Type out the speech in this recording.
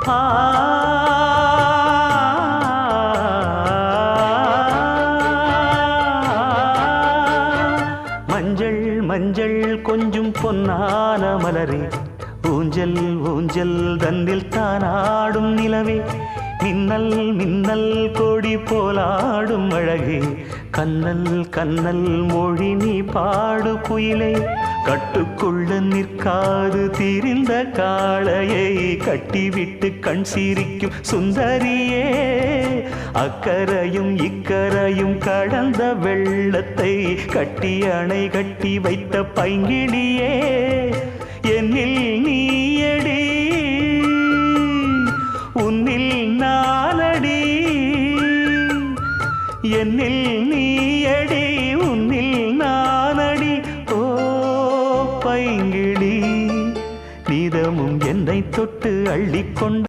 ஆ மஞ்சள் மஞ்சள் கொஞ்சம் பொன்னான மலரே ஊஞ்சல் ஊஞ்சல் தன்னில் தானாடும் நிலவே மின்னல் மின்னல் கொடி போலாடும் அழகே கண்ணல் கண்ணல் மொழி நீ பாடு குயிலே கட்டுக்குள்ள நிற்காது திரிந்த காளையை கட்டிவிட்டு கண் சிரிக்கும் சுந்தரியே அக்கரையும் இக்கரையும் கடந்த வெள்ளத்தை கட்டி அணை கட்டி வைத்த பைங்கிளியே என்னில் நீயடி உன்னில் நானடி என்னில் நீயடி உன்னில் நானடி ஓ பைங்கிளி நீதமும் என்னை தொட்டு அள்ளிக்கொண்டு